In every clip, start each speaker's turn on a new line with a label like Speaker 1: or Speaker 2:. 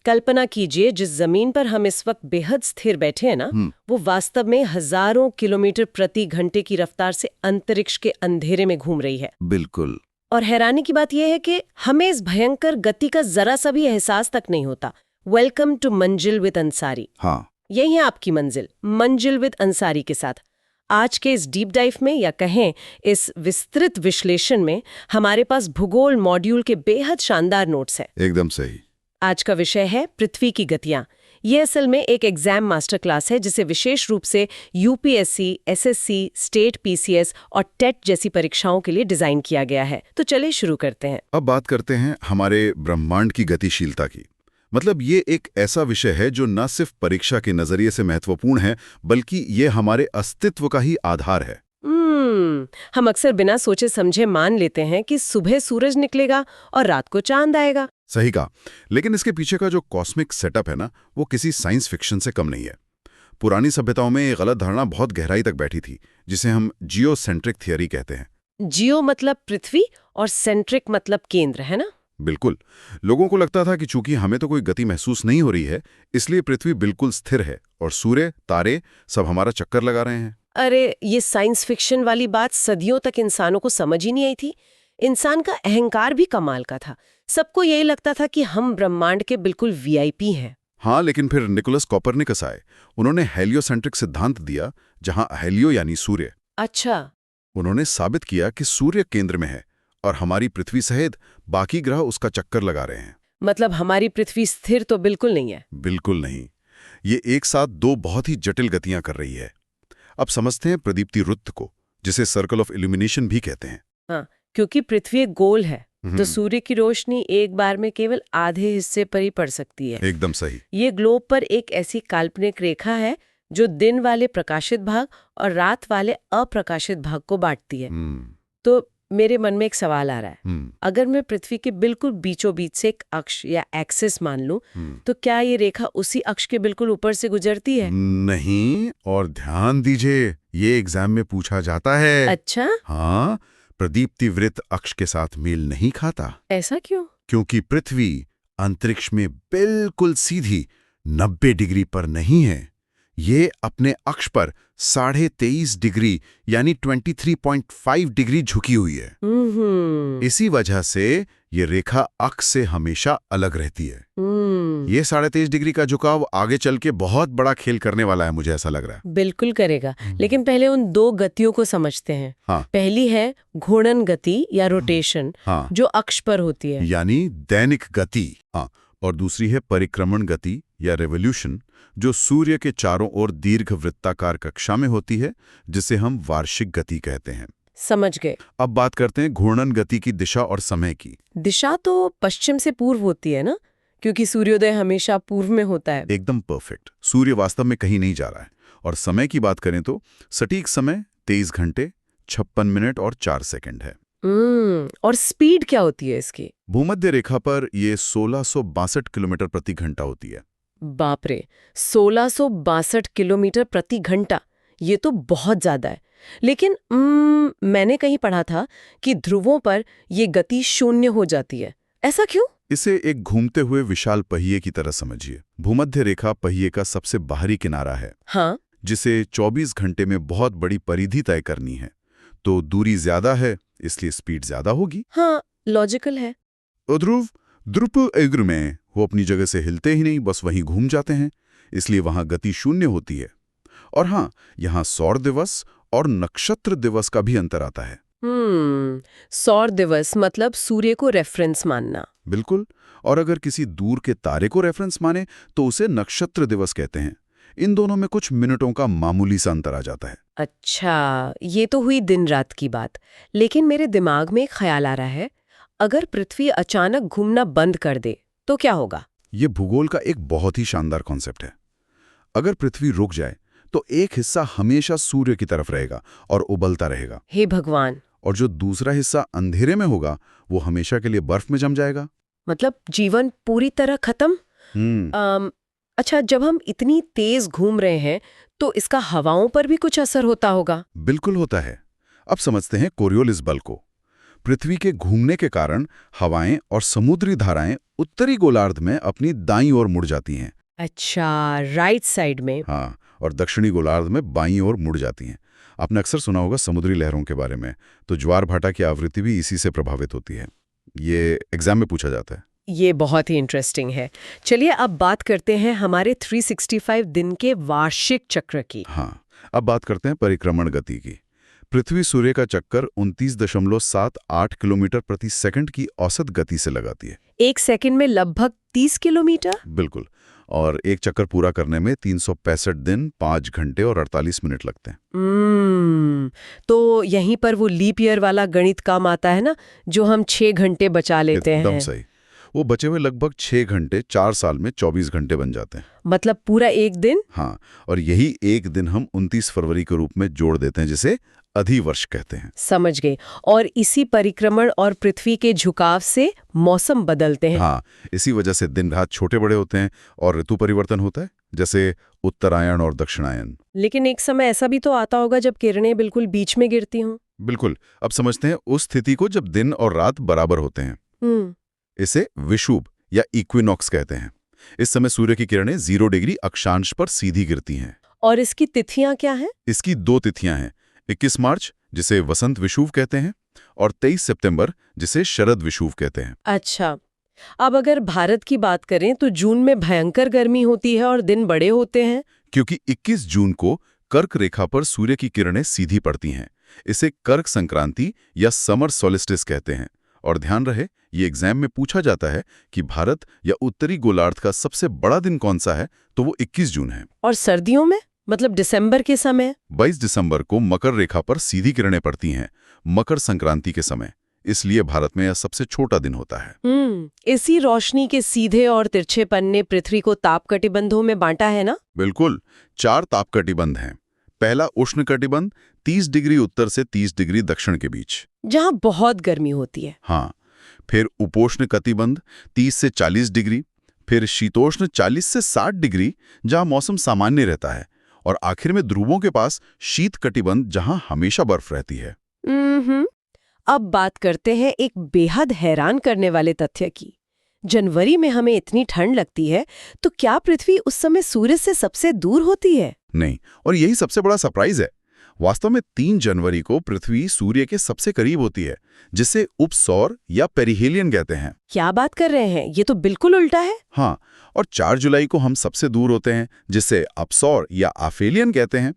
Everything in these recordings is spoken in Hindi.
Speaker 1: कल्पना कीजिए जिस जमीन पर हम इस वक्त बेहद स्थिर बैठे हैं ना, वो वास्तव में हजारों किलोमीटर प्रति घंटे की रफ्तार से अंतरिक्ष के अंधेरे में घूम रही है।
Speaker 2: बिल्कुल।
Speaker 1: और हैरानी की बात यह है कि हमें इस भयंकर गति का जरा सा भी एहसास तक नहीं होता। वेलकम टू मंजिल विद अंसारी।
Speaker 2: हाँ,
Speaker 1: यही है आपकी मंजिल, मंजिल विद अंसारी के साथ। आज के इस डीप डाइव में, या कहें इस विस्तृत विश्लेषण में, हमारे पास भूगोल मॉड्यूल के बेहद शानदार नोट्स हैं।
Speaker 2: एकदम सही।
Speaker 1: आज का विषय है पृथ्वी की गतियां। ये असल में एक एग्जाम मास्टर क्लास है जिसे विशेष रूप से यूपीएससी, एसएससी, स्टेट पीसीएस और टेट जैसी परीक्षाओं के लिए डिजाइन किया गया है। तो चलिए शुरू करते हैं।
Speaker 2: अब बात करते हैं हमारे ब्रह्मांड की गतिशीलता की। मतलब ये एक ऐसा विषय है जो न सिर्फ परीक्षा के नजरिए से महत्वपूर्ण है, बल्कि ये हमारे अस्तित्व का ही आधार है।
Speaker 1: हम अक्सर बिना सोचे समझे मान लेते हैं कि सुबह सूरज निकलेगा और रात को चांद आएगा।
Speaker 2: सही कहा, लेकिन इसके पीछे का जो कॉस्मिक सेटअप है ना, वो किसी साइंस फिक्शन से कम नहीं है। पुरानी सभ्यताओं में ये गलत धारणा बहुत गहराई तक बैठी थी, जिसे हम जियोसेंट्रिक थियरी कहते हैं।
Speaker 1: जियो मतलब पृथ्वी और सेंट्रिक मतलब केंद्र, है ना?
Speaker 2: बिल्कुल। लोगों को लगता था कि चूंकि हमें तो कोई गति महसूस नहीं हो रही है, इसलिए पृथ्वी बिल्कुल स्थिर है और सूर्य, तारे सब हमारा चक्कर लगा रहे हैं।
Speaker 1: अरे, ये साइंस फिक्शन वाली बात सदियों तक इंसानों को समझ ही नहीं आई थी। इंसान का अहंकार भी कमाल का था। सबको यही लगता था कि हम ब्रह्मांड के बिल्कुल वीआईपी हैं।
Speaker 2: हाँ, लेकिन फिर निकोलस कॉपरनिकस आए। उन्होंने हेलियोसेंट्रिक सिद्धांत दिया, जहां हेलियो यानी सूर्य।
Speaker 1: अच्छा।
Speaker 2: उन्होंने साबित किया कि सूर्य केंद्र में है और हमारी पृथ्वी सहित बाकी ग्रह उसका चक्कर लगा रहे हैं।
Speaker 1: मतलब हमारी पृथ्वी स्थिर तो बिल्कुल नहीं है।
Speaker 2: बिल्कुल नहीं। ये एक साथ दो बहुत ही जटिल गतियां कर रही है। अब समझते हैं प्रदीप्ति वृत्त को, जिसे सर्कल ऑफ इल्यूमिनेशन भी कहते हैं।
Speaker 1: हाँ, क्योंकि पृथ्वी एक गोल है तो सूर्य की रोशनी एक बार में केवल आधे हिस्से पर ही पड़ सकती है।
Speaker 2: एकदम सही।
Speaker 1: ये ग्लोब पर एक ऐसी काल्पनिक रेखा है जो दिन वाले प्रकाशित भाग और रात वाले अप्रकाशित भाग को बांटती है। तो मेरे मन में एक सवाल आ रहा है, अगर मैं पृथ्वी के बिल्कुल बीचों बीच से एक अक्ष या एक्सिस मान लूं, तो क्या ये रेखा उसी अक्ष के बिल्कुल ऊपर से गुजरती है?
Speaker 2: नहीं, और ध्यान दीजिए, ये एग्जाम में पूछा जाता है।
Speaker 1: अच्छा?
Speaker 2: हाँ, प्रदीप्ति वृत्त अक्ष के साथ मेल नहीं खाता।
Speaker 1: ऐसा क्यों?
Speaker 2: क्योंकि पृथ्वी अंतरिक्ष में बिल्कुल सीधी 90 डिग्री पर नहीं है। ये अपने अक्ष पर 23.5 डिग्री यानी 23.5 डिग्री झुकी हुई है। इसी वजह से ये रेखा अक्ष से हमेशा अलग रहती है। ये 23.5 डिग्री का झुकाव आगे चल के बहुत बड़ा खेल करने वाला है, मुझे ऐसा लग रहा है।
Speaker 1: बिल्कुल करेगा, लेकिन पहले उन दो गतियों को समझते हैं।
Speaker 2: हाँ।
Speaker 1: पहली है घूर्णन गति या रोटेशन,
Speaker 2: हाँ।
Speaker 1: जो अक्ष पर होती है,
Speaker 2: यानी दैनिक गति। हाँ। और दूसरी है परिक्रमण गति या रेवोल्यूशन, जो सूर्य के चारों ओर दीर्घ वृत्ताकार कक्षा में होती है, जिसे हम वार्षिक गति कहते हैं।
Speaker 1: समझ गए।
Speaker 2: अब बात करते हैं घूर्णन गति की दिशा और समय की।
Speaker 1: दिशा तो पश्चिम से पूर्व होती है ना, क्योंकि सूर्योदय हमेशा पूर्व में होता है।
Speaker 2: एकदम परफेक्ट। सूर्य वास्तव में कहीं नहीं जा रहा है। और समय की बात करें तो सटीक समय 23 घंटे 56 मिनट और 4 सेकंड है।
Speaker 1: और स्पीड क्या होती है इसकी?
Speaker 2: भूमध्य रेखा पर ये 1662 किलोमीटर प्रति घंटा होती है।
Speaker 1: बाप रे, 1662 किलोमीटर प्रति घंटा, ये तो बहुत ज्यादा है। लेकिन मैंने कहीं पढ़ा था कि ध्रुवों पर ये गति शून्य हो जाती है। ऐसा क्यों?
Speaker 2: इसे एक घूमते हुए विशाल पहिए की तरह समझिए। भूमध्य रेखा पहिए का सबसे बाहरी किनारा है।
Speaker 1: हाँ।
Speaker 2: जिसे 24 घंटे में बहुत बड़ी परिधि तय करनी है, तो दूरी ज्यादा है, इसलिए स्पीड ज्यादा होगी।
Speaker 1: हाँ, लॉजिकल है।
Speaker 2: ध्रुव एग्र में वो अपनी जगह से हिलते ही नहीं, बस वहीं घूम जाते हैं, इसलिए वहां गति शून्य होती है। और हाँ, यहाँ सौर दिवस और नक्षत्र दिवस का भी अंतर आता है।
Speaker 1: सौर दिवस मतलब सूर्य को रेफरेंस मानना।
Speaker 2: बिल्कुल। और अगर किसी दूर के तारे को रेफरेंस माने तो उसे नक्षत्र दिवस कहते हैं। इन दोनों में कुछ मिनटों का मामूली सा अंतर आ जाता है।
Speaker 1: अच्छा, ये तो हुई दिन रात की बात। लेकिन मेरे दिमाग में एक ख्याल आ रहा है, अगर पृथ्वी अचानक घूमना बंद कर दे तो क्या होगा?
Speaker 2: ये भूगोल का एक बहुत ही शानदार कॉन्सेप्ट है। अगर पृथ्वी रुक जाए तो एक हिस्सा हमेशा सूर्य की तरफ रहेगा और उबलता रहेगा।
Speaker 1: हे भगवान!
Speaker 2: और जो दूसरा हिस्सा अंधेरे में होगा, वो हमेशा के लिए बर्फ में जम जाएगा।
Speaker 1: मतलब जीवन पूरी तरह खत्म। अच्छा, जब हम इतनी तेज घूम रहे हैं तो इसका हवाओं पर भी कुछ असर होता होगा?
Speaker 2: बिल्कुल होता है। अब समझते हैं कोरियोलिस बल को। पृथ्वी के घूमने के कारण हवाएं और समुद्री धाराएं उत्तरी गोलार्ध में अपनी दाईं ओर मुड़ जाती हैं।
Speaker 1: अच्छा, राइट साइड में।
Speaker 2: हाँ, और दक्षिणी गोलार्ध में बाईं ओर मुड़ जाती हैं। आपने अक्सर सुना होगा समुद्री लहरों के बारे में, तो ज्वार भाटा की आवृत्ति भी इसी से प्रभावित होती है। ये एग्जाम में पूछा जाता है।
Speaker 1: ये बहुत ही इंटरेस्टिंग है। चलिए अब बात करते हैं हमारे 365 दिन के वार्षिक चक्र की।
Speaker 2: हाँ, अब बात करते हैं परिक्रमण गति की। पृथ्वी सूर्य का चक्कर 29.78 किलोमीटर प्रति सेकंड की औसत गति से लगाती है।
Speaker 1: एक सेकंड में लगभग 30 किलोमीटर।
Speaker 2: बिल्कुल। और एक चक्कर पूरा करने में 365 दिन, 5 घंटे और 48 मिनट लगते हैं।
Speaker 1: तो यहीं पर वो लीप ईयर वाला गणित काम आता है ना, जो हम 6 घंटे बचा लेते हैं।
Speaker 2: एकदम सही। वो बचे हुए लगभग 6 घंटे 4 साल में 24 घंटे बन जाते हैं।
Speaker 1: मतलब पूरा एक दिन।
Speaker 2: हाँ, और यही एक दिन हम 29 फरवरी के रूप में जोड़ देते हैं, जिसे अधिवर्ष कहते हैं।
Speaker 1: समझ गए। और इसी परिक्रमण और पृथ्वी के झुकाव से मौसम बदलते हैं।
Speaker 2: हाँ, इसी वजह से दिन रात छोटे बड़े होते हैं और ऋतु परिवर्तन होता है, जैसे उत्तरायण और दक्षिणायन।
Speaker 1: लेकिन एक समय ऐसा भी तो आता होगा जब किरणें बिल्कुल बीच में गिरती हों।
Speaker 2: बिल्कुल। अब समझते हैं उस स्थिति को जब दिन और रात बराबर होते हैं। इसे विषुव या इक्विनॉक्स कहते हैं। इस समय सूर्य की किरणें 0 डिग्री अक्षांश पर सीधी गिरती हैं।
Speaker 1: और इसकी तिथियां क्या हैं?
Speaker 2: इसकी 2 तिथियां हैं, 21 मार्च जिसे वसंत विषुव कहते हैं और 23 सितंबर जिसे शरद विषुव कहते हैं।
Speaker 1: अच्छा, अब अगर भारत की बात करें तो जून में भयंकर गर्मी होती है और दिन बड़े होते हैं।
Speaker 2: क्योंकि 21 जून को कर्क रेखा पर सूर्य की किरणें सीधी पड़ती हैं। इसे कर्क संक्रांति या समर सोलिस्टिस कहते हैं। और ध्यान रहे, ये एग्जाम में पूछा जाता है कि भारत या उत्तरी गोलार्ध का सबसे बड़ा दिन कौन सा है, तो वो 21 जून है।
Speaker 1: और सर्दियों में, मतलब दिसंबर के समय?
Speaker 2: 22 दिसंबर को मकर रेखा पर सीधी किरणें पड़ती हैं, मकर संक्रांति के समय। इसलिए भारत में यह सबसे छोटा दिन होता है।
Speaker 1: इसी रोशनी के सीधे और तिरछेपन ने पृथ्वी को ताप कटिबंधों में बांटा है ना?
Speaker 2: बिल्कुल। 4 ताप कटिबंध हैं। पहला उष्ण कटिबंध 30 डिग्री उत्तर से 30 डिग्री दक्षिण के बीच,
Speaker 1: जहां बहुत गर्मी होती है।
Speaker 2: हाँ। फिर उपोष्ण कटिबंध 30 से 40 डिग्री, फिर शीतोष्ण 40 से 60 डिग्री, जहां मौसम सामान्य रहता है, और आखिर में ध्रुवों के पास शीत कटिबंध, जहां हमेशा बर्फ रहती है।
Speaker 1: अब बात करते हैं एक बेहद हैरान करने वाले तथ्य की। जनवरी में हमें इतनी ठंड लगती है, तो क्या पृथ्वी उस समय सूर्य से सबसे दूर होती है?
Speaker 2: नहीं, और यही सबसे बड़ा सरप्राइज है। वास्तव में 3 जनवरी को पृथ्वी सूर्य के सबसे करीब होती है, जिसे उपसौर या पेरिहेलियन कहते हैं।
Speaker 1: क्या बात कर रहे हैं, ये तो बिल्कुल उल्टा है।
Speaker 2: हाँ, और 4 जुलाई को हम सबसे दूर होते हैं, जिसे अपसौर या आफेलियन कहते हैं।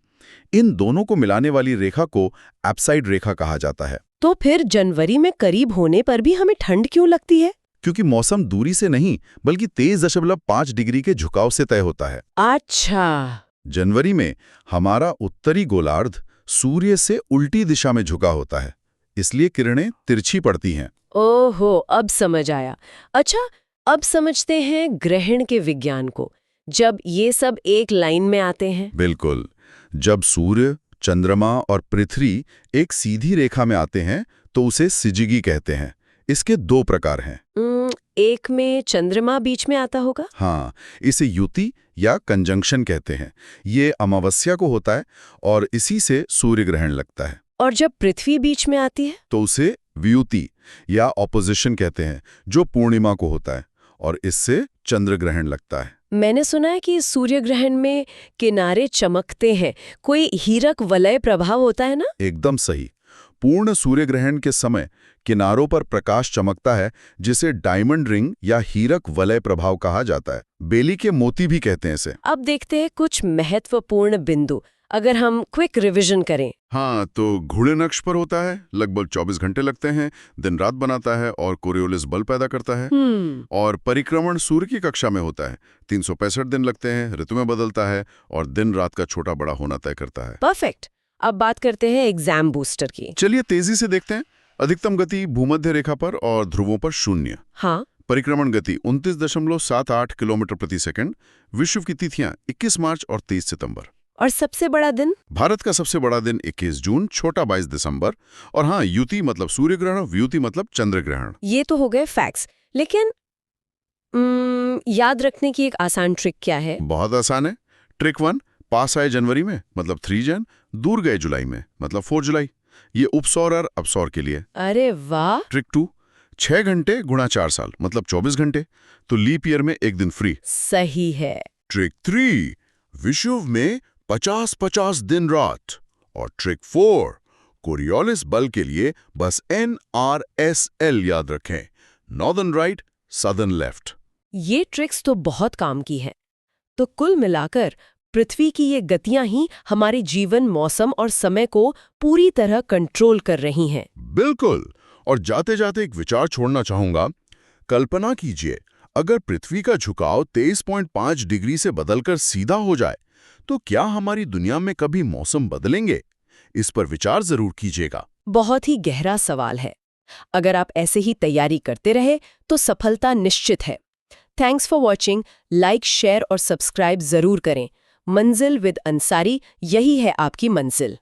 Speaker 2: इन दोनों को मिलाने वाली रेखा को एप्साइड रेखा कहा जाता है।
Speaker 1: तो फिर जनवरी में करीब होने पर भी हमें ठंड क्यों लगती है?
Speaker 2: क्योंकि मौसम दूरी से नहीं, बल्कि 23.5 डिग्री के झुकाव से तय होता है।
Speaker 1: अच्छा।
Speaker 2: जनवरी में हमारा उत्तरी गोलार्ध सूर्य से उल्टी दिशा में झुका होता है, इसलिए किरणें तिरछी पड़ती हैं।
Speaker 1: ओहो, अब समझ आया। अच्छा, अब समझते हैं ग्रहण के विज्ञान को, जब ये सब एक लाइन में आते हैं।
Speaker 2: बिल्कुल। जब सूर्य, चंद्रमा और पृथ्वी एक सीधी रेखा में आते हैं तो उसे सिजिगी कहते हैं। इसके 2 प्रकार हैं।
Speaker 1: एक में चंद्रमा बीच में आता होगा।
Speaker 2: हाँ, इसे युति या कंजंक्शन कहते हैं। ये अमावस्या को होता है और इसी से सूर्य ग्रहण लगता है।
Speaker 1: और जब पृथ्वी बीच में आती है
Speaker 2: तो उसे वियुति या ऑपोजिशन कहते हैं, जो पूर्णिमा को होता है, और इससे चंद्र ग्रहण लगता है।
Speaker 1: मैंने सुना है कि सूर्य ग्रहण में किनारे चमकते हैं, कोई हीरक वलय प्रभाव होता है ना?
Speaker 2: एकदम सही। पूर्ण सूर्य ग्रहण के समय किनारों पर प्रकाश चमकता है, जिसे डायमंड रिंग या हीरक वलय प्रभाव कहा जाता है। बेली के मोती भी कहते हैं इसे। अब
Speaker 1: देखते हैं कुछ महत्वपूर्ण बिंदु, अगर हम क्विक रिवीजन करें।
Speaker 2: हाँ, तो घोड़े नक्श पर होता है, लगभग 24 घंटे लगते हैं, दिन रात बनाता है और कोरियोलिस बल पैदा करता है। और परिक्रमण सूर्य की कक्षा में होता है, 365 दिन लगते हैं, ऋतु में बदलता है और दिन रात का छोटा बड़ा होना तय करता है।
Speaker 1: परफेक्ट। अब बात करते हैं एग्जाम बूस्टर की।
Speaker 2: चलिए तेजी से देखते हैं। अधिकतम गति भूमध्य रेखा पर और ध्रुवों पर 0।
Speaker 1: हाँ।
Speaker 2: परिक्रमण गति 29.78 किलोमीटर प्रति सेकंड। विषुव की तिथियां 21 मार्च और 23 सितंबर।
Speaker 1: और सबसे बड़ा दिन? भारत
Speaker 2: का सबसे बड़ा दिन 21 जून, छोटा 22 दिसंबर। और हाँ, युति मतलब सूर्य ग्रहण, व्युति मतलब चंद्र ग्रहण।
Speaker 1: ये तो हो गए फैक्ट्स, लेकिन याद रखने की एक आसान ट्रिक क्या है?
Speaker 2: बहुत आसान है। ट्रिक 1, पास आए जनवरी में मतलब 3 जन, दूर गए जुलाई में मतलब 4 जुलाई। ये उपसौर और अपसौर के लिए।
Speaker 1: अरे वाह।
Speaker 2: ट्रिक 2, 6 घंटे गुणा 4 साल मतलब 24 घंटे, तो लीप ईयर में एक दिन फ्री।
Speaker 1: सही है।
Speaker 2: ट्रिक 3, विषुव में 50-50 दिन रात। और ट्रिक 4, कोरियोलिस बल के लिए बस NRSL याद रखें, नॉर्दर्न राइट, सदर्न लेफ्ट।
Speaker 1: ये ट्रिक्स तो बहुत काम की हैं। तो कुल मिलाकर पृथ्वी की ये गतियां ही हमारे जीवन, मौसम और समय को पूरी तरह कंट्रोल कर रही हैं।
Speaker 2: बिल्कुल। और जाते जाते एक विचार छोड़ना चाहूंगा। कल्पना कीजिए, अगर पृथ्वी का झुकाव 23.5 डिग्री से बदलकर सीधा हो जाए, तो क्या हमारी दुनिया में कभी मौसम बदलेंगे? इस पर विचार जरूर कीजिएगा।
Speaker 1: बहुत ही गहरा सवाल है। अगर आप ऐसे ही तैयारी करते रहे तो सफलता निश्चित है। Thanks for watching. Like, share और सब्सक्राइब जरूर करें। मंजिल विद अंसारी, यही है आपकी मंजिल।